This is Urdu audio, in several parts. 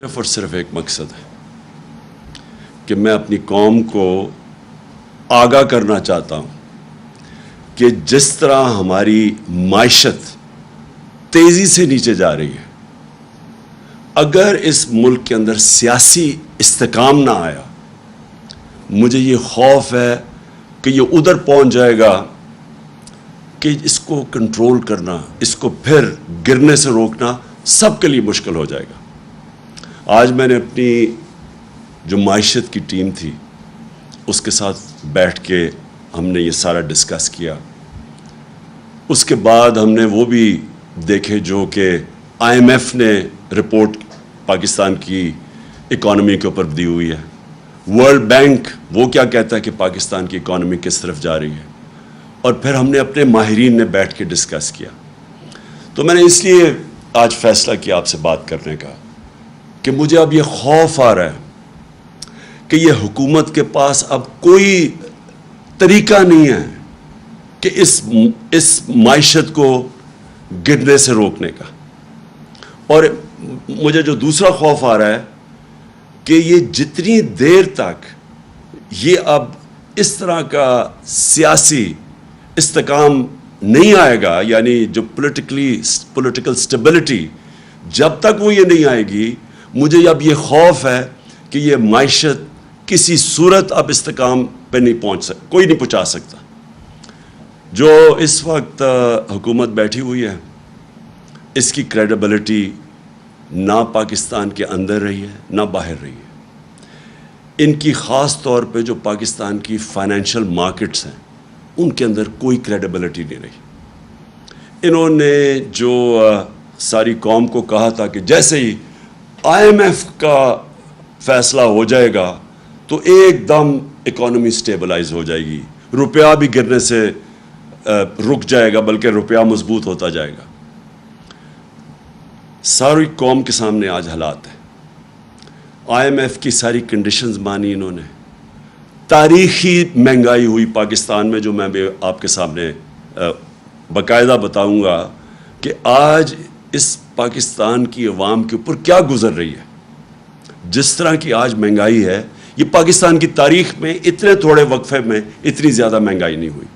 صرف اور صرف ایک مقصد ہے کہ میں اپنی قوم کو آگاہ کرنا چاہتا ہوں کہ جس طرح ہماری معیشت تیزی سے نیچے جا رہی ہے، اگر اس ملک کے اندر سیاسی استحکام نہ آیا، مجھے یہ خوف ہے کہ یہ ادھر پہنچ جائے گا کہ اس کو کنٹرول کرنا، اس کو پھر گرنے سے روکنا سب کے لیے مشکل ہو جائے گا۔ آج میں نے اپنی جو معیشت کی ٹیم تھی اس کے ساتھ بیٹھ کے ہم نے یہ سارا ڈسکس کیا۔ اس کے بعد ہم نے وہ بھی دیکھے جو کہ IMF نے رپورٹ پاکستان کی اکانومی کے اوپر دی ہوئی ہے، ورلڈ بینک وہ کیا کہتا ہے کہ پاکستان کی اکانومی کس طرف جا رہی ہے، اور پھر ہم نے اپنے ماہرین نے بیٹھ کے ڈسکس کیا۔ تو میں نے اس لیے آج فیصلہ کیا آپ سے بات کرنے کا کہ مجھے اب یہ خوف آ رہا ہے کہ یہ حکومت کے پاس اب کوئی طریقہ نہیں ہے کہ اس معیشت کو گرنے سے روکنے کا۔ اور مجھے جو دوسرا خوف آ رہا ہے کہ یہ جتنی دیر تک یہ اب اس طرح کا سیاسی استحکام نہیں آئے گا، یعنی جو پولیٹیکل سٹیبلٹی، جب تک وہ یہ نہیں آئے گی، مجھے اب یہ خوف ہے کہ یہ معیشت کسی صورت اب استحکام پہ نہیں کوئی نہیں پہنچا سکتا۔ جو اس وقت حکومت بیٹھی ہوئی ہے، اس کی کریڈیبلٹی نہ پاکستان کے اندر رہی ہے نہ باہر رہی ہے۔ ان کی خاص طور پہ جو پاکستان کی فائنینشیل مارکیٹس ہیں ان کے اندر کوئی کریڈیبلٹی نہیں رہی۔ انہوں نے جو ساری قوم کو کہا تھا کہ جیسے ہی IMF کا فیصلہ ہو جائے گا تو ایک دم اکانومی سٹیبلائز ہو جائے گی، روپیہ بھی گرنے سے رک جائے گا بلکہ روپیہ مضبوط ہوتا جائے گا۔ ساری قوم کے سامنے آج حالات ہے۔ IMF کی ساری کنڈیشنز مانی انہوں نے، تاریخی مہنگائی ہوئی پاکستان میں، جو میں بھی آپ کے سامنے باقاعدہ بتاؤں گا کہ آج اس پاکستان کی عوام کے اوپر کیا گزر رہی ہے۔ جس طرح کی آج مہنگائی ہے، یہ پاکستان کی تاریخ میں اتنے تھوڑے وقفے میں اتنی زیادہ مہنگائی نہیں ہوئی۔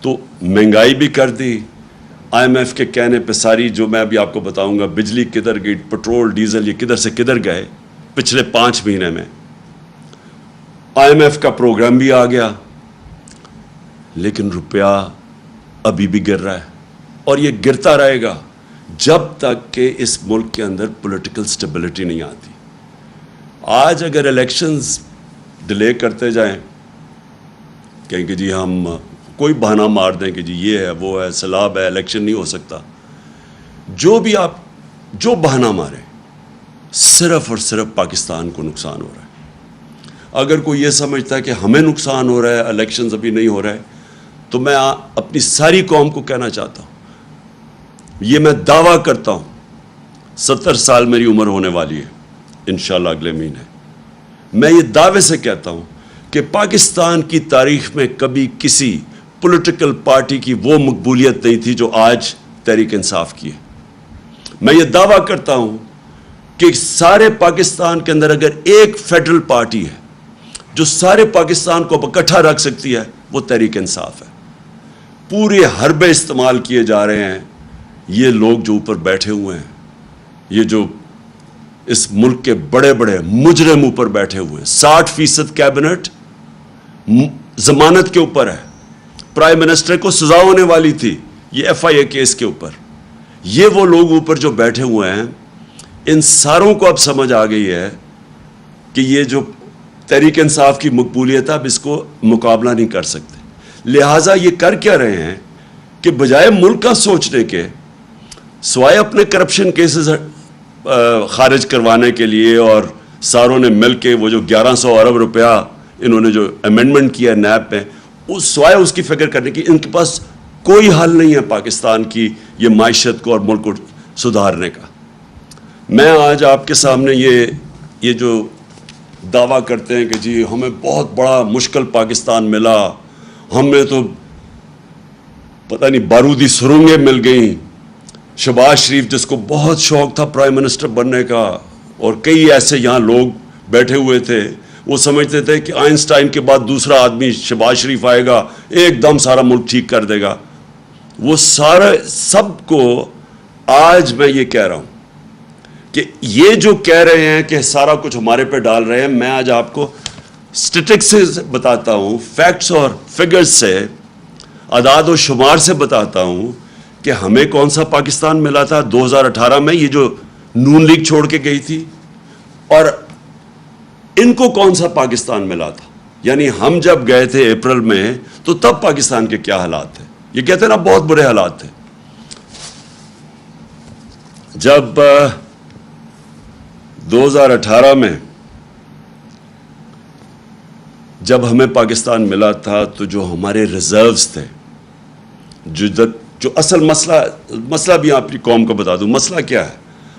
تو مہنگائی بھی کر دی IMF کے کہنے پہ ساری، جو میں ابھی آپ کو بتاؤں گا، بجلی کدھر گئی، پٹرول ڈیزل یہ کدھر سے کدھر گئے پچھلے 5 مہینے میں۔ IMF کا پروگرام بھی آ گیا، لیکن روپیہ ابھی بھی گر رہا ہے اور یہ گرتا رہے گا جب تک کہ اس ملک کے اندر پولیٹیکل سٹیبلٹی نہیں آتی۔ آج اگر الیکشنز ڈیلے کرتے جائیں، کہیں کہ جی ہم کوئی بہانہ مار دیں کہ جی یہ ہے وہ ہے سیلاب ہے الیکشن نہیں ہو سکتا، جو بہانہ مارے صرف اور صرف پاکستان کو نقصان ہو رہا ہے۔ اگر کوئی یہ سمجھتا ہے کہ ہمیں نقصان ہو رہا ہے، الیکشنز ابھی نہیں ہو رہے، تو میں اپنی ساری قوم کو کہنا چاہتا ہوں، یہ میں دعویٰ کرتا ہوں، 70 سال میری عمر ہونے والی ہے انشاءاللہ اگلے مہینے، میں یہ دعوے سے کہتا ہوں کہ پاکستان کی تاریخ میں کبھی کسی پولیٹیکل پارٹی کی وہ مقبولیت نہیں تھی جو آج تحریک انصاف کی ہے۔ میں یہ دعویٰ کرتا ہوں کہ سارے پاکستان کے اندر اگر ایک فیڈرل پارٹی ہے جو سارے پاکستان کو اکٹھا رکھ سکتی ہے، وہ تحریک انصاف ہے۔ پورے حربے استعمال کیے جا رہے ہیں، یہ لوگ جو اوپر بیٹھے ہوئے ہیں، یہ جو اس ملک کے بڑے بڑے مجرم اوپر بیٹھے ہوئے ہیں، 60% کیبنٹ ضمانت کے اوپر ہے، پرائم منسٹر کو سزا ہونے والی تھی یہ FIA کیس کے اوپر، یہ وہ لوگ اوپر جو بیٹھے ہوئے ہیں، ان ساروں کو اب سمجھ آ گئی ہے کہ یہ جو تحریک انصاف کی مقبولیت ہے اب اس کو مقابلہ نہیں کر سکتے، لہٰذا یہ کر کیا رہے ہیں کہ بجائے ملک کا سوچنے کے، سوائے اپنے کرپشن کیسز خارج کروانے کے لیے، اور ساروں نے مل کے وہ جو 1100 ارب روپیہ انہوں نے جو امینڈمنٹ کیا نیب پہ، سوائے اس کی فکر کرنے کی، ان کے پاس کوئی حل نہیں ہے پاکستان کی یہ معیشت کو اور ملک کو سدھارنے کا۔ میں آج آپ کے سامنے یہ جو دعویٰ کرتے ہیں کہ جی ہمیں بہت بڑا مشکل پاکستان ملا، ہمیں تو پتہ نہیں بارودی سرنگیں مل گئیں، شہباز شریف جس کو بہت شوق تھا پرائم منسٹر بننے کا، اور کئی ایسے یہاں لوگ بیٹھے ہوئے تھے وہ سمجھتے تھے کہ آئنسٹائن کے بعد دوسرا آدمی شہباز شریف آئے گا ایک دم سارا ملک ٹھیک کر دے گا. وہ سارا سب کو آج میں یہ کہہ رہا ہوں کہ یہ جو کہہ رہے ہیں کہ سارا کچھ ہمارے پہ ڈال رہے ہیں, میں آج آپ کو اسٹیٹکس سے بتاتا ہوں, فیکٹس اور فگرز سے, اعداد و شمار سے بتاتا ہوں کہ ہمیں کون سا پاکستان ملا تھا 2018 میں, یہ جو نون لیگ چھوڑ کے گئی تھی, اور ان کو کون سا پاکستان ملا تھا. یعنی ہم جب گئے تھے اپریل میں تو تب پاکستان کے کیا حالات تھے. یہ کہتے ہیں نا بہت برے حالات تھے. جب 2018 میں جب ہمیں پاکستان ملا تھا تو جو ہمارے ریزروز تھے, جو اصل مسئلہ بھی آپ کی قوم کو بتا دوں, مسئلہ کیا ہے؟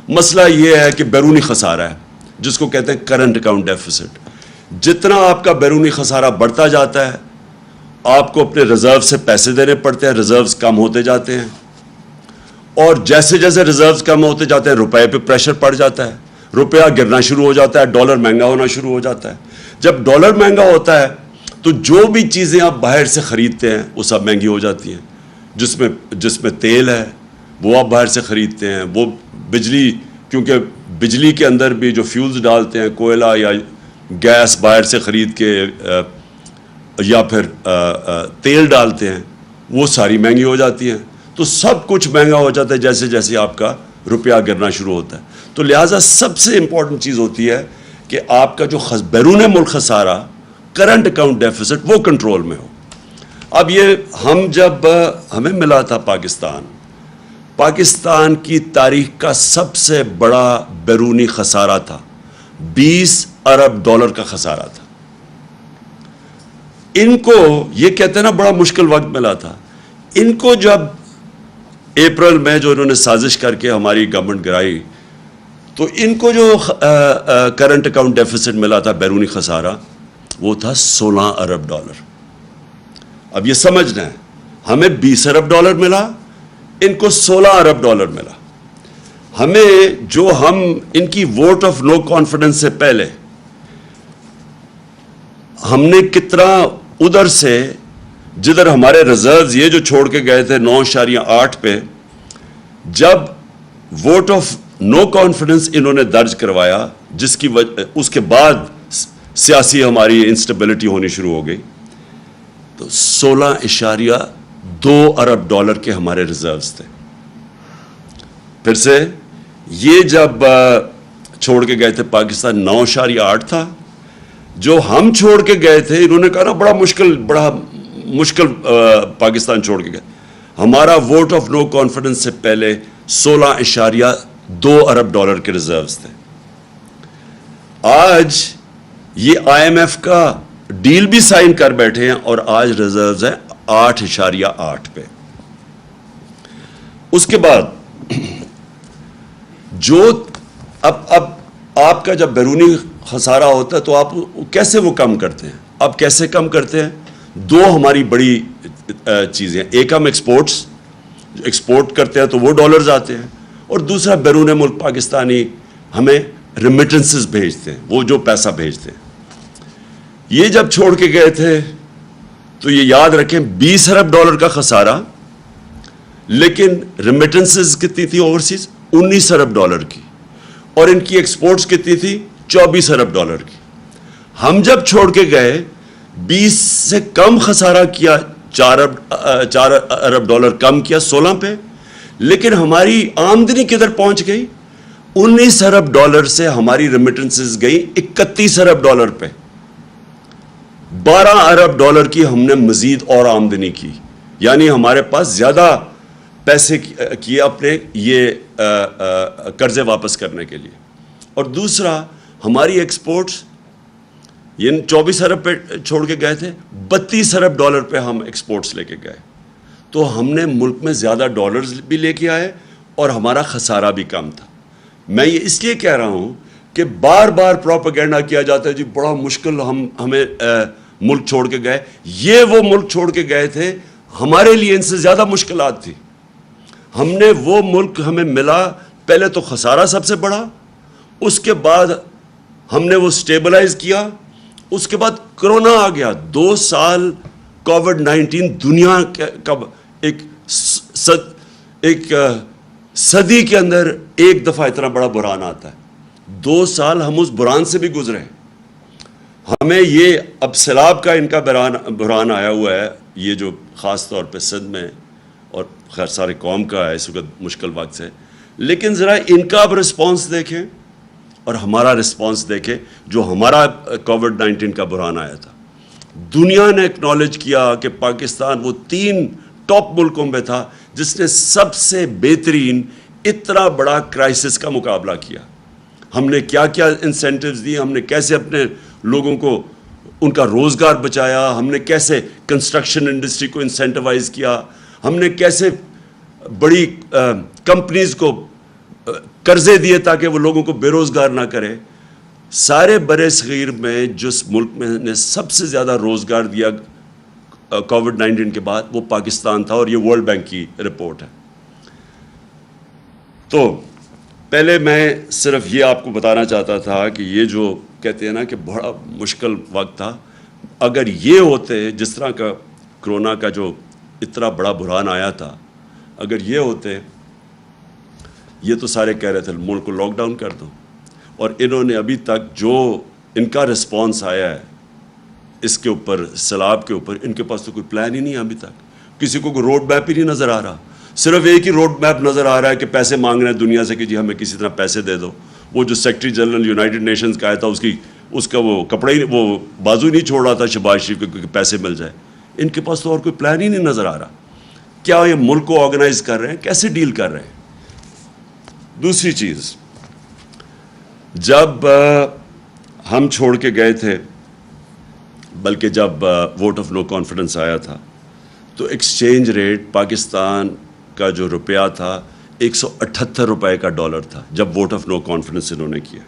مسئلہ یہ ہے کہ بیرونی خسارہ ہے جس کو کہتے ہیں کرنٹ اکاؤنٹ ڈیفیسٹ. جتنا آپ کا بیرونی خسارہ بڑھتا جاتا ہے آپ کو اپنے ریزرو سے پیسے دینے پڑتے ہیں, ریزروز کم ہوتے جاتے ہیں, اور جیسے جیسے ریزروز کم ہوتے جاتے ہیں روپے پہ پریشر پڑ جاتا ہے, روپیہ گرنا شروع ہو جاتا ہے, ڈالر مہنگا ہونا شروع ہو جاتا ہے. جب ڈالر مہنگا ہوتا ہے تو جو بھی چیزیں آپ باہر سے خریدتے ہیں وہ سب مہنگی ہو جاتی ہیں. جس میں تیل ہے وہ آپ باہر سے خریدتے ہیں, وہ بجلی, کیونکہ بجلی کے اندر بھی جو فیولز ڈالتے ہیں, کوئلہ یا گیس باہر سے خرید کے یا پھر تیل ڈالتے ہیں, وہ ساری مہنگی ہو جاتی ہیں. تو سب کچھ مہنگا ہو جاتا ہے جیسے جیسے آپ کا روپیہ گرنا شروع ہوتا ہے. تو لہٰذا سب سے امپورٹنٹ چیز ہوتی ہے کہ آپ کا جو بیرون ملک خسارہ, کرنٹ اکاؤنٹ ڈیفیسٹ, وہ کنٹرول میں ہو. اب یہ جب ہمیں ملا تھا پاکستان کی تاریخ کا سب سے بڑا بیرونی خسارہ تھا, 20 ارب ڈالر کا خسارہ تھا. ان کو یہ کہتے ہیں نا بڑا مشکل وقت ملا تھا. ان کو جب اپریل میں جو انہوں نے سازش کر کے ہماری گورنمنٹ گرائی تو ان کو جو کرنٹ اکاؤنٹ ڈیفیسٹ ملا تھا, بیرونی خسارہ, وہ تھا 16 ارب ڈالر. اب یہ سمجھنا ہے, ہمیں 20 ارب ڈالر ملا, ان کو 16 ارب ڈالر ملا. ہمیں جو ان کی ووٹ آف نو کانفیڈنس سے پہلے ہم نے کتنا ادھر سے, جدھر ہمارے ریزروز یہ جو چھوڑ کے گئے تھے 9.8 پہ, جب ووٹ آف نو کانفیڈنس انہوں نے درج کروایا, جس کی اس کے بعد سیاسی ہماری انسٹیبلٹی ہونی شروع ہو گئی, تو 16.2 ارب ڈالر کے ہمارے ریزروز تھے. پھر سے یہ جب چھوڑ کے گئے تھے پاکستان 9.8 تھا. جو ہم چھوڑ کے گئے تھے انہوں نے کہا نا بڑا مشکل پاکستان چھوڑ کے گئے. ہمارا ووٹ آف نو کانفیڈنس سے پہلے 16.2 ارب ڈالر کے ریزروز تھے. آج یہ IMF کا ڈیل بھی سائن کر بیٹھے ہیں اور آج ریزروز ہیں 8.8 پہ. اس کے بعد جو اب آپ کا جب بیرونی خسارہ ہوتا ہے تو آپ کیسے وہ کم کرتے ہیں؟ اب کیسے کم کرتے ہیں؟ دو ہماری بڑی چیزیں ہیں. ایک ہم ایکسپورٹ کرتے ہیں تو وہ ڈالرز آتے ہیں, اور دوسرا بیرون ملک پاکستانی ہمیں ریمیٹنسز بھیجتے ہیں, وہ جو پیسہ بھیجتے ہیں. یہ جب چھوڑ کے گئے تھے تو یہ یاد رکھیں 20 ارب ڈالر کا خسارہ, لیکن ریمیٹنسز کتنی تھی اوورسیز؟ 19 ارب ڈالر کی, اور ان کی ایکسپورٹس کتنی تھی؟ 24 ارب ڈالر کی. ہم جب چھوڑ کے گئے 20 سے کم خسارہ کیا, 4 ارب ڈالر کم کیا 16 پہ, لیکن ہماری آمدنی کدھر پہنچ گئی؟ 19 ارب ڈالر سے ہماری ریمیٹنسز گئی 31 ارب ڈالر پہ. 12 ارب ڈالر کی ہم نے مزید اور آمدنی کی, یعنی ہمارے پاس زیادہ پیسے کیے اپنے یہ قرضے واپس کرنے کے لیے. اور دوسرا ہماری ایکسپورٹس یہ 24 ارب پہ چھوڑ کے گئے تھے, 32 ارب ڈالر پہ ہم ایکسپورٹس لے کے گئے. تو ہم نے ملک میں زیادہ ڈالرز بھی لے کے آئے اور ہمارا خسارہ بھی کم تھا. میں یہ اس لیے کہہ رہا ہوں کہ بار بار پروپیگنڈا کیا جاتا ہے جی بڑا مشکل ہمیں ملک چھوڑ کے گئے. یہ وہ ملک چھوڑ کے گئے تھے, ہمارے لیے ان سے زیادہ مشکلات تھی. ہم نے وہ ملک ہمیں ملا, پہلے تو خسارہ سب سے بڑا, اس کے بعد ہم نے وہ سٹیبلائز کیا. اس کے بعد کرونا آ گیا. 2 سال کووڈ-19 دنیا کا ایک صدی کے اندر ایک دفعہ اتنا بڑا بحران آتا ہے. 2 سال ہم اس بحران سے بھی گزرے. ہمیں یہ اب سیلاب کا ان کا بحران آیا ہوا ہے, یہ جو خاص طور پہ سندھ میں اور خیر سارے قوم کا ہے اس وقت مشکل وقت سے. لیکن ذرا ان کا اب رسپانس دیکھیں اور ہمارا رسپانس دیکھیں. جو ہمارا کووڈ-19 کا بحران آیا تھا, دنیا نے اکنالج کیا کہ پاکستان وہ 3 ٹاپ ملکوں میں تھا جس نے سب سے بہترین اتنا بڑا کرائسس کا مقابلہ کیا. ہم نے کیا کیا انسینٹیوز دی, ہم نے کیسے اپنے لوگوں کو ان کا روزگار بچایا, ہم نے کیسے کنسٹرکشن انڈسٹری کو انسینٹیوائز کیا, ہم نے کیسے بڑی کمپنیز کو قرضے دیے تاکہ وہ لوگوں کو بے روزگار نہ کرے. سارے برِ صغیر میں جس ملک میں نے سب سے زیادہ روزگار دیا کووڈ-19 کے بعد وہ پاکستان تھا, اور یہ ورلڈ بینک کی رپورٹ ہے. تو پہلے میں صرف یہ آپ کو بتانا چاہتا تھا کہ یہ جو کہتے ہیں نا کہ بڑا مشکل وقت تھا, اگر یہ ہوتے جس طرح کا کرونا کا جو اتنا بڑا بحران آیا تھا, اگر یہ ہوتے, یہ تو سارے کہہ رہے تھے ملک کو لاک ڈاؤن کر دو, اور انہوں نے ابھی تک جو ان کا رسپانس آیا ہے اس کے اوپر, سیلاب کے اوپر, ان کے پاس تو کوئی پلان ہی نہیں ہے ابھی تک. کسی کو کوئی روڈ میپ ہی نہیں نظر آ رہا. صرف ایک ہی روڈ میپ نظر آ رہا ہے کہ پیسے مانگ رہے ہیں دنیا سے کہ جی ہمیں کسی طرح پیسے دے دو. وہ جو سیکرٹری جنرل یونائٹڈ نیشنز کا آیا تھا اس کا وہ کپڑے ہی, وہ بازو ہی نہیں چھوڑ رہا تھا شہباز شریف کو کہ پیسے مل جائے. ان کے پاس تو اور کوئی پلان ہی نہیں نظر آ رہا. کیا یہ ملک کو آرگنائز کر رہے ہیں, کیسے ڈیل کر رہے ہیں. دوسری چیز, جب ہم چھوڑ کے گئے تھے, بلکہ جب ووٹ آف نو کانفیڈنس آیا تھا, تو ایکسچینج ریٹ پاکستان کا جو روپیہ تھا 178 روپے کا ڈالر تھا جب ووٹ آف نو کانفیڈنس انہوں نے کیا.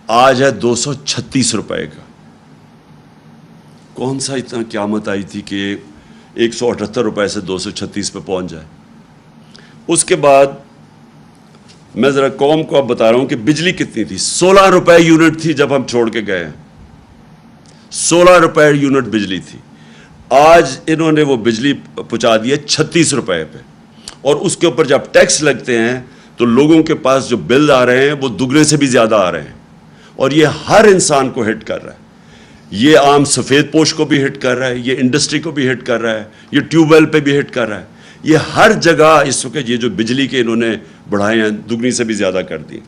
آج ہے 236 روپے کا. کون سا اتنا قیامت آئی تھی کہ 178 روپے سے 236 پہ پہنچ جائے. اس کے بعد میں ذرا قوم کو اب بتا رہا ہوں کہ بجلی کتنی تھی. 16 روپے یونٹ تھی جب ہم چھوڑ کے گئے ہیں. 16 روپے یونٹ بجلی تھی. آج انہوں نے وہ بجلی پہنچا دی ہے 36 روپے پہ, اور اس کے اوپر جب ٹیکس لگتے ہیں تو لوگوں کے پاس جو بل آ رہے ہیں وہ دگنے سے بھی زیادہ آ رہے ہیں, اور یہ ہر انسان کو ہٹ کر رہا ہے. یہ عام سفید پوش کو بھی ہٹ کر رہا ہے, یہ انڈسٹری کو بھی ہٹ کر رہا ہے, یہ ٹیوب ویل پہ بھی ہٹ کر رہا ہے. یہ ہر جگہ اس وقت یہ جو بجلی کے انہوں نے بڑھائے ہیں دگنی سے بھی زیادہ کر دی.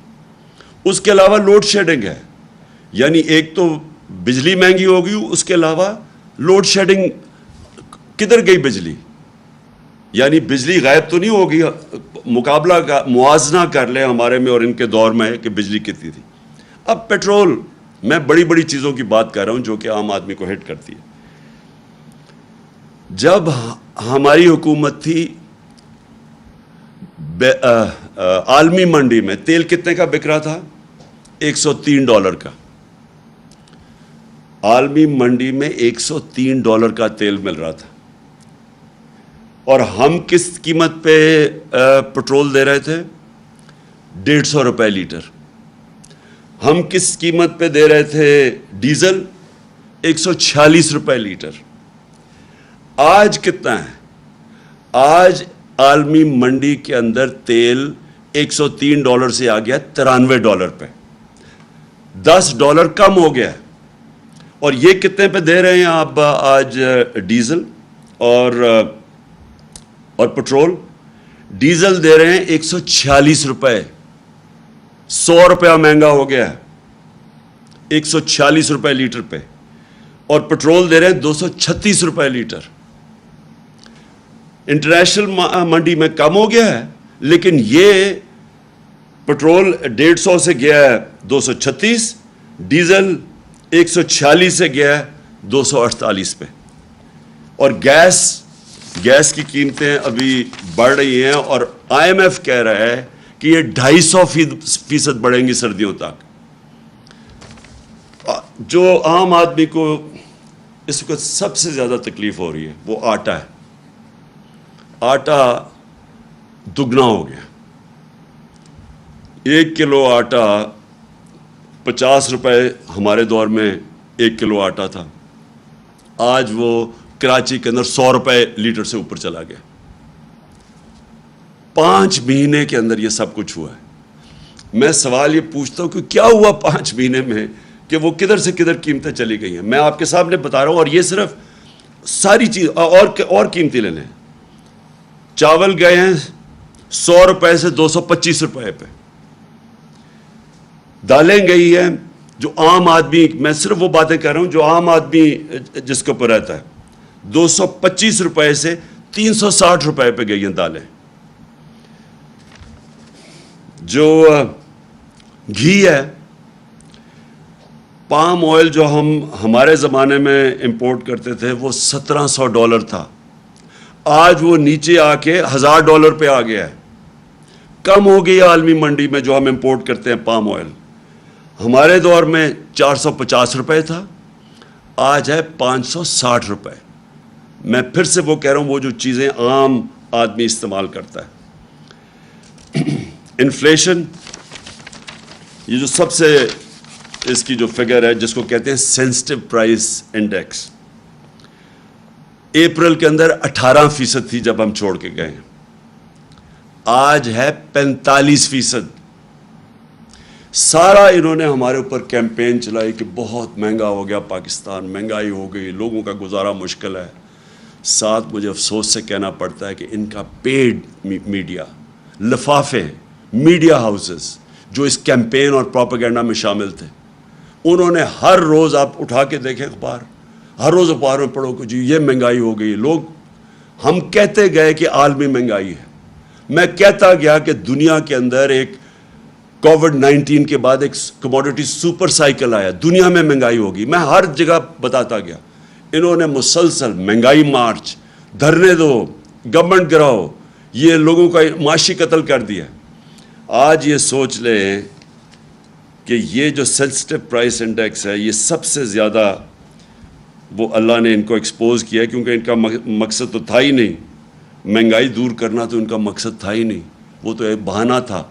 اس کے علاوہ لوڈ شیڈنگ ہے, یعنی ایک تو بجلی مہنگی ہو گئی, اس کے علاوہ لوڈ شیڈنگ. کدھر گئی بجلی؟ یعنی بجلی غائب تو نہیں ہوگی. مقابلہ کا موازنہ کر لیں ہمارے میں اور ان کے دور میں کہ بجلی کتنی تھی. اب پیٹرول, میں بڑی بڑی چیزوں کی بات کر رہا ہوں جو کہ عام آدمی کو ہٹ کرتی ہے. جب ہماری حکومت تھی, عالمی منڈی میں تیل کتنے کا بک رہا تھا؟ $103 کا. عالمی منڈی میں $103 کا تیل مل رہا تھا, اور ہم کس قیمت پہ پیٹرول دے رہے تھے؟ 150 روپے لیٹر. ہم کس قیمت پہ دے رہے تھے ڈیزل؟ 146 روپے لیٹر. آج کتنا ہے؟ آج عالمی منڈی کے اندر تیل $103 سے آ گیا $93 پہ. $10 کم ہو گیا ہے. اور یہ کتنے پہ دے رہے ہیں آپ آج ڈیزل اور پیٹرول؟ ڈیزل دے رہے ہیں 146 روپے. 100 روپیہ مہنگا ہو گیا ہے 146 روپے لیٹر پہ. اور پیٹرول دے رہے ہیں 236 روپے لیٹر. انٹرنیشنل منڈی میں کم ہو گیا ہے, لیکن یہ پیٹرول 150 سے گیا ہے 236, ڈیزل 146 سے گیا ہے 248 پہ. اور گیس کی قیمتیں ابھی بڑھ رہی ہیں, اور IMF کہہ رہا ہے کہ یہ 250% بڑھیں گی سردیوں تک. جو عام آدمی کو اس وقت سب سے زیادہ تکلیف ہو رہی ہے وہ آٹا ہے. آٹا دگنا ہو گیا. 1 کلو آٹا 50 روپے ہمارے دور میں 1 کلو آٹا تھا، آج وہ کراچی کے اندر 100 روپے لیٹر سے اوپر چلا گیا۔ 5 مہینے کے اندر یہ سب کچھ ہوا ہے۔ میں سوال یہ پوچھتا ہوں کہ کیا ہوا 5 مہینے میں کہ وہ کدھر سے کدھر قیمتیں چلی گئی ہیں۔ میں آپ کے سامنے بتا رہا ہوں، اور یہ صرف ساری چیز اور قیمتیں لے لیں۔ چاول گئے ہیں 100 روپے سے 225 روپے پہ، دالیں گئی ہیں جو عام آدمی، میں صرف وہ باتیں کر رہا ہوں جو عام آدمی جس کے اوپر رہتا ہے، 225 روپے سے 360 روپے پہ گئی ہیں دالیں۔ جو گھی ہے، پام آئل جو ہمارے زمانے میں امپورٹ کرتے تھے وہ $1700 تھا، آج وہ نیچے آ کے $1000 پہ آ گیا ہے۔ کم ہو گئی عالمی منڈی میں جو ہم امپورٹ کرتے ہیں پام آئل۔ ہمارے دور میں 450 روپے تھا، آج ہے 560 روپے۔ میں پھر سے وہ کہہ رہا ہوں، وہ جو چیزیں عام آدمی استعمال کرتا ہے۔ انفلیشن، یہ جو سب سے اس کی جو فگر ہے جس کو کہتے ہیں سینسٹیو پرائس انڈیکس، اپریل کے اندر 18% تھی جب ہم چھوڑ کے گئے، آج ہے 45%۔ سارا انہوں نے ہمارے اوپر کیمپین چلائی کہ بہت مہنگا ہو گیا پاکستان، مہنگائی ہو گئی، لوگوں کا گزارا مشکل ہے۔ ساتھ مجھے افسوس سے کہنا پڑتا ہے کہ ان کا پیڈ میڈیا، لفافے، میڈیا ہاؤسز جو اس کیمپین اور پروپیگنڈا میں شامل تھے، انہوں نے ہر روز، آپ اٹھا کے دیکھیں اخبار، ہر روز اخبار میں پڑھو کہ جی یہ مہنگائی ہو گئی۔ ہم کہتے گئے کہ عالمی مہنگائی ہے، میں کہتا گیا کہ دنیا کے اندر ایک کووڈ-19 کے بعد ایک کموڈٹی سپر سائیکل آیا، دنیا میں مہنگائی ہوگی، میں ہر جگہ بتاتا گیا۔ انہوں نے مسلسل مہنگائی مارچ، دھرنے دو، گورنمنٹ گراؤ، یہ لوگوں کا معاشی قتل کر دیا۔ آج یہ سوچ لیں کہ یہ جو سینسٹیو پرائس انڈیکس ہے، یہ سب سے زیادہ وہ اللہ نے ان کو ایکسپوز کیا ہے، کیونکہ ان کا مقصد تو تھا ہی نہیں، مہنگائی دور کرنا تو ان کا مقصد تھا ہی نہیں، وہ تو ایک بہانہ تھا۔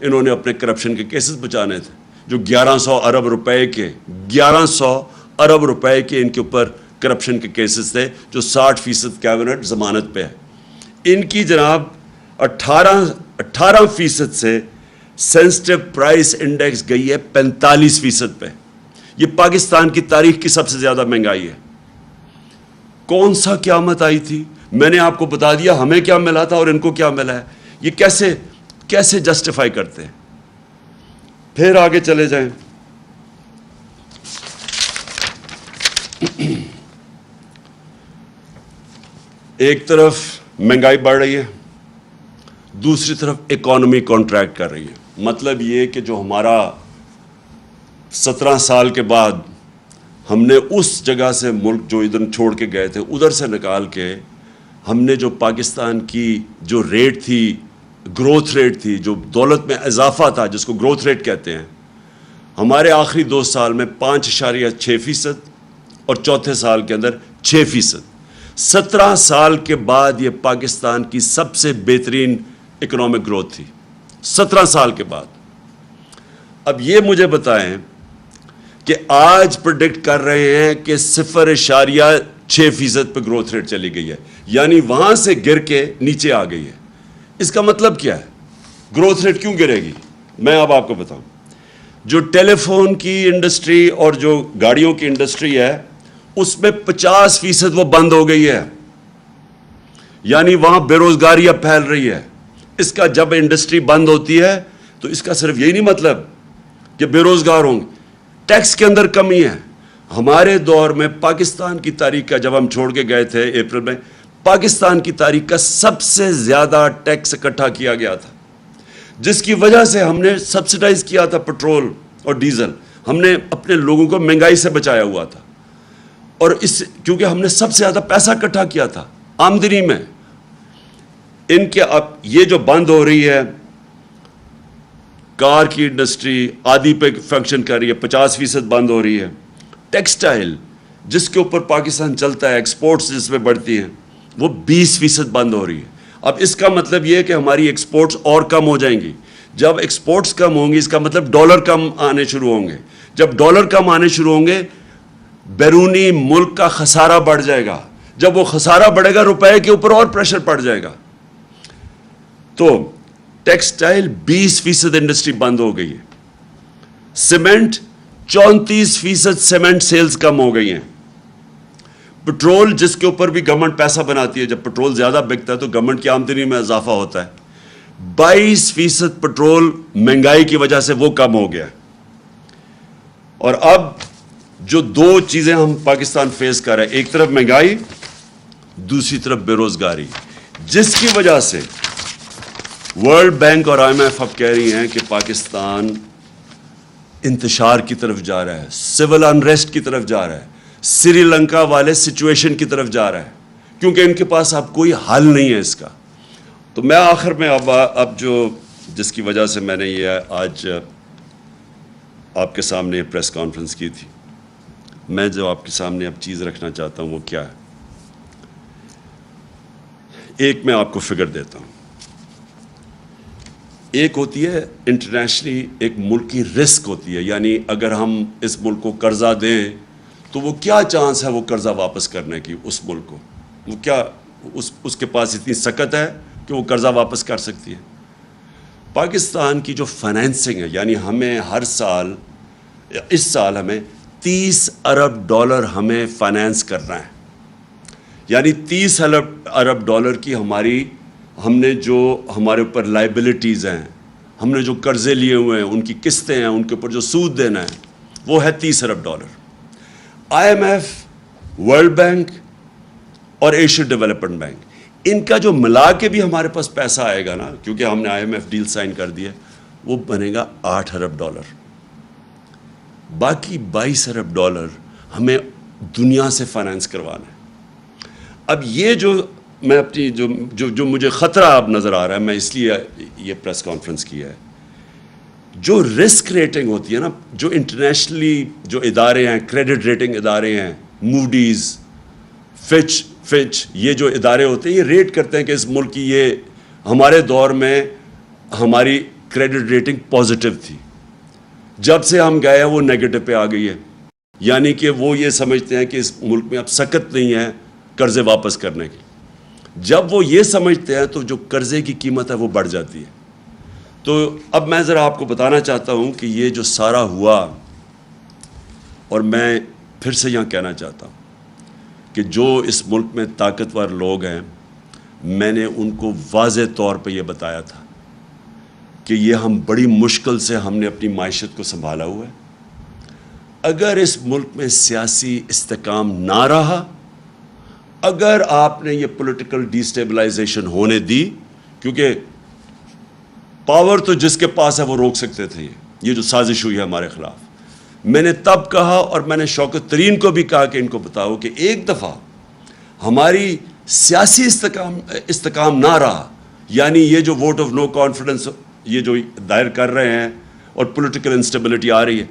انہوں نے اپنے کرپشن کے کیسز بچانے تھے، جو 1100 ارب روپے کے 1100 ارب روپے کے ان کے اوپر کرپشن کے کیسز تھے، جو 60% کیبنٹ ضمانت پہ ہے۔ ان کی جناب 18% سے سینسٹیو پرائس انڈیکس گئی ہے 45% پہ۔ یہ پاکستان کی تاریخ کی سب سے زیادہ مہنگائی ہے۔ کون سا قیامت آئی تھی؟ میں نے آپ کو بتا دیا ہمیں کیا ملا تھا اور ان کو کیا ملا ہے۔ یہ کیسے جسٹیفائی کرتے ہیں؟ پھر آگے چلے جائیں۔ ایک طرف مہنگائی بڑھ رہی ہے، دوسری طرف اکانومی کانٹریکٹ کر رہی ہے۔ مطلب یہ کہ جو ہمارا 17 سال کے بعد ہم نے اس جگہ سے ملک جو ادھر چھوڑ کے گئے تھے ادھر سے نکال کے ہم نے جو پاکستان کی جو ریٹ تھی، گروتھ ریٹ تھی، جو دولت میں اضافہ تھا جس کو گروتھ ریٹ کہتے ہیں، ہمارے آخری 2 سال میں 5.6% اور چوتھے سال کے اندر 6%۔ 17 سال کے بعد یہ پاکستان کی سب سے بہترین اکنامک گروتھ تھی، 17 سال کے بعد۔ اب یہ مجھے بتائیں کہ آج پریڈکٹ کر رہے ہیں کہ 0.6% پہ گروتھ ریٹ چلی گئی ہے، یعنی وہاں سے گر کے نیچے آ گئی ہے۔ اس کا مطلب کیا ہے؟ گروتھ ریٹ کیوں گرے گی؟ میں اب آپ کو بتاؤں۔ جو ٹیلی فون کی انڈسٹری اور جو گاڑیوں کی انڈسٹری ہے اس میں 50% وہ بند ہو گئی ہے، یعنی وہاں بے روزگاری اب پھیل رہی ہے۔ اس کا جب انڈسٹری بند ہوتی ہے تو اس کا صرف یہی نہیں مطلب کہ بے روزگار ہوں گے، ٹیکس کے اندر کمی ہے۔ ہمارے دور میں پاکستان کی تاریخ کا، جب ہم چھوڑ کے گئے تھے اپریل میں، پاکستان کی تاریخ کا سب سے زیادہ ٹیکس اکٹھا کیا گیا تھا، جس کی وجہ سے ہم نے سبسڈائز کیا تھا پٹرول اور ڈیزل، ہم نے اپنے لوگوں کو مہنگائی سے بچایا ہوا تھا، اور کیونکہ ہم نے سب سے زیادہ پیسہ اکٹھا کیا تھا آمدنی میں۔ ان کے اب یہ جو بند ہو رہی ہے، کار کی انڈسٹری آدھی پہ فنکشن کر رہی ہے، 50% بند ہو رہی ہے۔ ٹیکسٹائل جس کے اوپر پاکستان چلتا ہے، ایکسپورٹس جس میں بڑھتی ہیں، وہ 20% بند ہو رہی ہے۔ اب اس کا مطلب یہ ہے کہ ہماری ایکسپورٹس اور کم ہو جائیں گی۔ جب ایکسپورٹس کم ہوں گی اس کا مطلب ڈالر کم آنے شروع ہوں گے، جب ڈالر کم آنے شروع ہوں گے بیرونی ملک کا خسارہ بڑھ جائے گا. جب وہ خسارہ بڑھے گا روپے کے اوپر اور پریشر پڑ جائے گا. تو ٹیکسٹائل 20% انڈسٹری بند ہو گئی ہے. سیمنٹ 34% سیمنٹ سیلز کم ہو گئی ہیں. پٹرول جس کے اوپر بھی گورنمنٹ پیسہ بناتی ہے, جب پٹرول زیادہ بکتا ہے تو گورنمنٹ کی آمدنی میں اضافہ ہوتا ہے. 22% پٹرول مہنگائی کی وجہ سے وہ کم ہو گیا. اور اب جو دو چیزیں ہم پاکستان فیس کر رہے ہیں, ایک طرف مہنگائی, دوسری طرف بے روزگاری, جس کی وجہ سے ورلڈ بینک اور IMF اب کہہ رہی ہیں کہ پاکستان انتشار کی طرف جا رہا ہے, سول انریسٹ کی طرف جا رہا ہے, سری لنکا والے سچویشن کی طرف جا رہا ہے, کیونکہ ان کے پاس اب کوئی حل نہیں ہے اس کا. تو میں آخر میں اب جو جس کی وجہ سے میں نے یہ آج آپ کے سامنے پریس کانفرنس کی تھی, میں جو آپ کے سامنے اب چیز رکھنا چاہتا ہوں وہ کیا ہے. ایک میں آپ کو فگر دیتا ہوں. ایک ہوتی ہے انٹرنیشنلی ایک ملک کی رسک ہوتی ہے, یعنی اگر ہم اس ملک کو قرضہ دیں تو وہ کیا چانس ہے وہ قرضہ واپس کرنے کی, اس ملک کو وہ کیا اس کے پاس اتنی سکت ہے کہ وہ قرضہ واپس کر سکتی ہے. پاکستان کی جو فائنینسنگ ہے, یعنی ہمیں ہر سال, اس سال ہمیں $30 ارب ہمیں فائنینس کرنا ہے. یعنی $30 ارب کی ہم نے جو ہمارے اوپر لائبلٹیز ہیں, ہم نے جو قرضے لیے ہوئے ہیں, ان کی قسطیں ہیں, ان کے اوپر جو سود دینا ہے, وہ ہے $30 ارب. IMF, ورلڈ بینک اور ایشین ڈیولپمنٹ بینک, ان کا جو ملا کے بھی ہمارے پاس پیسہ آئے گا نا, کیونکہ ہم نے IMF ڈیل سائن کر دی ہے, وہ بنے گا $8 ارب. باقی $22 ارب ہمیں دنیا سے فائنینس کروانا ہے. اب یہ جو میں اپنی جو مجھے خطرہ اب نظر آ رہا ہے, میں اس لیے یہ پریس کانفرنس کی ہے, جو رسک ریٹنگ ہوتی ہے نا, جو انٹرنیشنلی جو ادارے ہیں, کریڈٹ ریٹنگ ادارے ہیں, موڈیز, فچ, یہ جو ادارے ہوتے ہیں یہ ریٹ کرتے ہیں کہ اس ملک کی یہ ہمارے دور میں ہماری کریڈٹ ریٹنگ پازیٹیو تھی, جب سے ہم گئے ہیں وہ نیگیٹو پہ آ گئی ہے. یعنی کہ وہ یہ سمجھتے ہیں کہ اس ملک میں اب سکت نہیں ہے قرضے واپس کرنے کی. جب وہ یہ سمجھتے ہیں تو جو قرضے کی قیمت ہے وہ بڑھ جاتی ہے. تو اب میں ذرا آپ کو بتانا چاہتا ہوں کہ یہ جو سارا ہوا, اور میں پھر سے یہاں کہنا چاہتا ہوں کہ جو اس ملک میں طاقتور لوگ ہیں, میں نے ان کو واضح طور پہ یہ بتایا تھا کہ یہ ہم بڑی مشکل سے ہم نے اپنی معیشت کو سنبھالا ہوا ہے. اگر اس ملک میں سیاسی استحکام نہ رہا, اگر آپ نے یہ پولیٹیکل ڈیسٹیبلائزیشن ہونے دی, کیونکہ پاور تو جس کے پاس ہے وہ روک سکتے تھے یہ جو سازش ہوئی ہے ہمارے خلاف. میں نے تب کہا اور میں نے شوکت ترین کو بھی کہا کہ ان کو بتاؤ کہ ایک دفعہ ہماری سیاسی استحکام نہ رہا, یعنی یہ جو ووٹ آف نو کانفیڈنس یہ جو دائر کر رہے ہیں اور پولیٹیکل انسٹیبلٹی آ رہی ہے,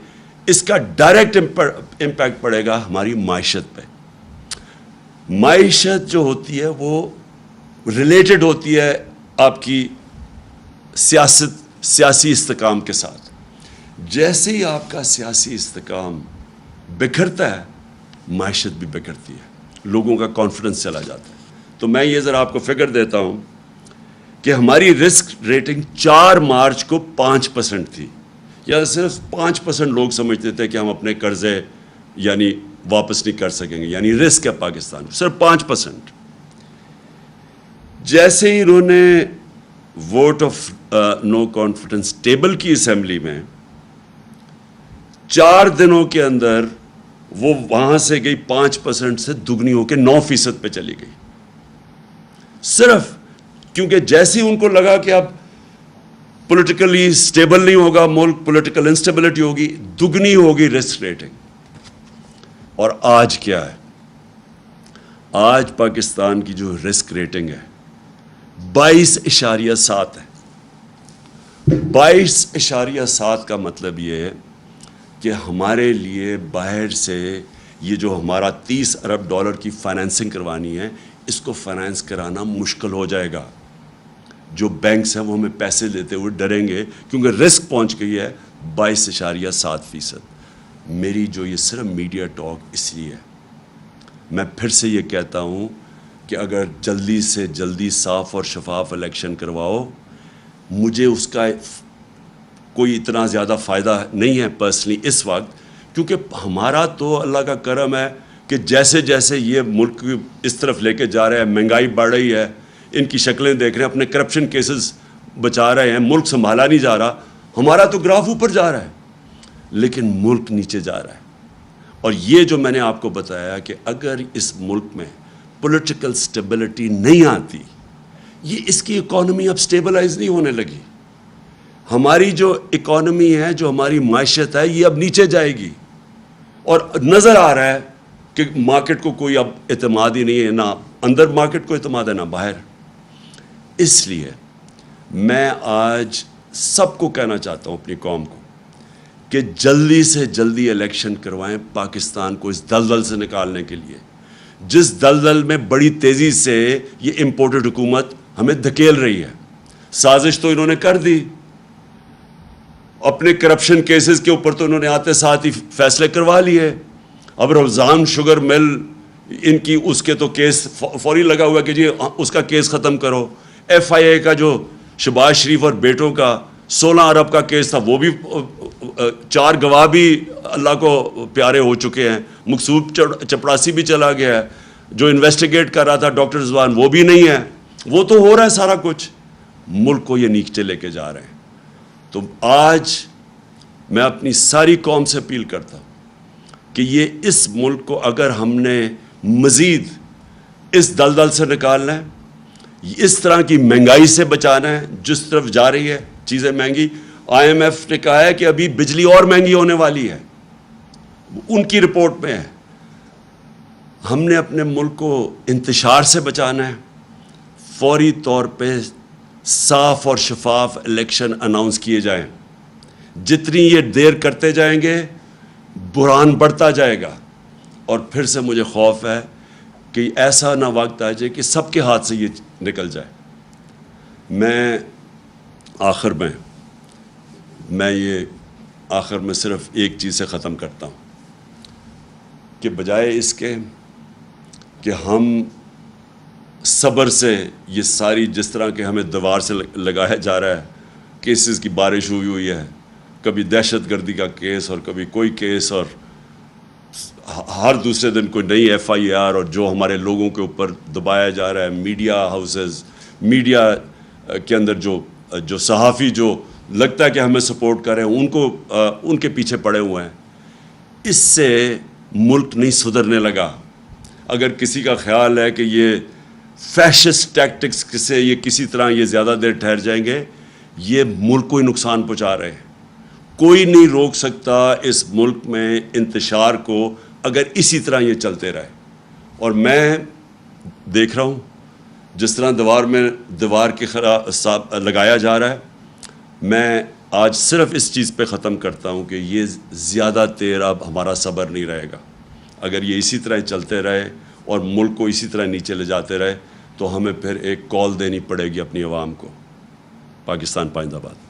اس کا ڈائریکٹ امپیکٹ پڑے گا ہماری معیشت پہ. معیشت جو ہوتی ہے وہ ریلیٹڈ ہوتی ہے آپ کی سیاسی استحکام کے ساتھ. جیسے ہی آپ کا سیاسی استحکام بکھرتا ہے, معیشت بھی بکھرتی ہے, لوگوں کا کانفیڈنس چلا جاتا ہے. تو میں یہ ذرا آپ کو فگر دیتا ہوں کہ ہماری رسک ریٹنگ 4 مارچ کو 5% تھی, یا صرف 5% لوگ سمجھتے تھے کہ ہم اپنے قرضے یعنی واپس نہیں کر سکیں گے, یعنی رسک ہے پاکستان, صرف 5%. جیسے ہی انہوں نے vote of no confidence table کی اسمبلی میں, 4 دنوں کے اندر وہ وہاں سے گئی 5% سے دگنی ہو کے 9% پہ چلی گئی. صرف کیونکہ جیسے ہی ان کو لگا کہ اب پولیٹیکلی سٹیبل نہیں ہوگا ملک, پولیٹیکل انسٹیبلٹی ہوگی, دگنی ہوگی رسک ریٹنگ. اور آج کیا ہے, آج پاکستان کی جو رسک ریٹنگ ہے 22.7 ہے. 22.7 کا مطلب یہ ہے کہ ہمارے لیے باہر سے یہ جو ہمارا $30 ارب کی فائنینسنگ کروانی ہے, اس کو فائنینس کرانا مشکل ہو جائے گا. جو بینکس ہیں وہ ہمیں پیسے دیتے ہوئے ڈریں گے, کیونکہ رسک پہنچ گئی ہے 22.7%. میری جو یہ صرف میڈیا ٹاک اس لیے ہے، میں پھر سے یہ کہتا ہوں کہ اگر جلدی سے جلدی صاف اور شفاف الیکشن کرواؤ، مجھے اس کا کوئی اتنا زیادہ فائدہ نہیں ہے پرسنلی اس وقت، کیونکہ ہمارا تو اللہ کا کرم ہے کہ جیسے جیسے یہ ملک اس طرف لے کے جا رہے ہیں، مہنگائی بڑھ رہی ہے، ان کی شکلیں دیکھ رہے ہیں، اپنے کرپشن کیسز بچا رہے ہیں، ملک سنبھالا نہیں جا رہا، ہمارا تو گراف اوپر جا رہا ہے لیکن ملک نیچے جا رہا ہے۔ اور یہ جو میں نے آپ کو بتایا کہ اگر اس ملک میں پولیٹیکل سٹیبلٹی نہیں آتی، یہ اس کی اکانومی اب سٹیبلائز نہیں ہونے لگی، ہماری جو اکانومی ہے، جو ہماری معیشت ہے، یہ اب نیچے جائے گی، اور نظر آ رہا ہے کہ مارکیٹ کو کوئی اب اعتماد ہی نہیں ہے، نہ اندر مارکیٹ کو اعتماد ہے نہ باہر۔ اس لیے میں آج سب کو کہنا چاہتا ہوں، اپنی قوم کو، کہ جلدی سے جلدی الیکشن کروائیں پاکستان کو اس دلدل سے نکالنے کے لیے، جس دلدل میں بڑی تیزی سے یہ امپورٹڈ حکومت ہمیں دھکیل رہی ہے۔ سازش تو انہوں نے کر دی، اپنے کرپشن کیسز کے اوپر تو انہوں نے آتے ساتھ ہی فیصلے کروا لیے۔ اب رمضان شوگر مل، ان کی اس کے تو کیس فوری لگا ہوا کہ جی اس کا کیس ختم کرو۔ ایف آئی اے کا جو شہباز شریف اور بیٹوں کا 16 ارب کا کیس تھا، وہ بھی 4 گواہ بھی اللہ کو پیارے ہو چکے ہیں، مقصود چپڑاسی بھی چلا گیا ہے، جو انویسٹیگیٹ کر رہا تھا ڈاکٹر رضوان وہ بھی نہیں ہے، وہ تو ہو رہا ہے سارا کچھ، ملک کو یہ نیچے لے کے جا رہے ہیں۔ تو آج میں اپنی ساری قوم سے اپیل کرتا ہوں کہ یہ اس ملک کو اگر ہم نے مزید اس دلدل سے نکالنا ہے، اس طرح کی مہنگائی سے بچانا ہے، جس طرف جا رہی ہے چیزیں مہنگی، آئی ایم ایف نے کہا ہے کہ ابھی بجلی اور مہنگی ہونے والی ہے، ان کی رپورٹ میں ہے۔ ہم نے اپنے ملک کو انتشار سے بچانا ہے، فوری طور پہ صاف اور شفاف الیکشن اناؤنس کیے جائیں۔ جتنی یہ دیر کرتے جائیں گے بحران بڑھتا جائے گا، اور پھر سے مجھے خوف ہے کہ ایسا نہ وقت آ جائے کہ سب کے ہاتھ سے یہ نکل جائے۔ میں آخر میں صرف ایک چیز سے ختم کرتا ہوں کہ بجائے اس کے کہ ہم صبر سے یہ ساری جس طرح کہ ہمیں دیوار سے لگایا جا رہا ہے، کیسز کی بارش ہوئی ہے، کبھی دہشت گردی کا کیس اور کبھی کوئی کیس، اور ہر دوسرے دن کوئی نئی ایف آئی آر، اور جو ہمارے لوگوں کے اوپر دبایا جا رہا ہے، میڈیا ہاؤسز، میڈیا کے اندر جو صحافی جو لگتا ہے کہ ہمیں سپورٹ کر رہے ہیں، ان کے پیچھے پڑے ہوئے ہیں، اس سے ملک نہیں سدھرنے لگا۔ اگر کسی کا خیال ہے کہ یہ فیشسٹ ٹیکٹکس سے یہ کسی طرح یہ زیادہ دیر ٹھہر جائیں گے، یہ ملک کو ہی نقصان پہنچا رہے ہیں۔ کوئی نہیں روک سکتا اس ملک میں انتشار کو اگر اسی طرح یہ چلتے رہے۔ اور میں دیکھ رہا ہوں جس طرح دیوار کے لگایا جا رہا ہے، میں آج صرف اس چیز پہ ختم کرتا ہوں کہ یہ زیادہ دیر اب ہمارا صبر نہیں رہے گا۔ اگر یہ اسی طرح چلتے رہے اور ملک کو اسی طرح نیچے لے جاتے رہے تو ہمیں پھر ایک کال دینی پڑے گی اپنی عوام کو۔ پاکستان پائندہ باد۔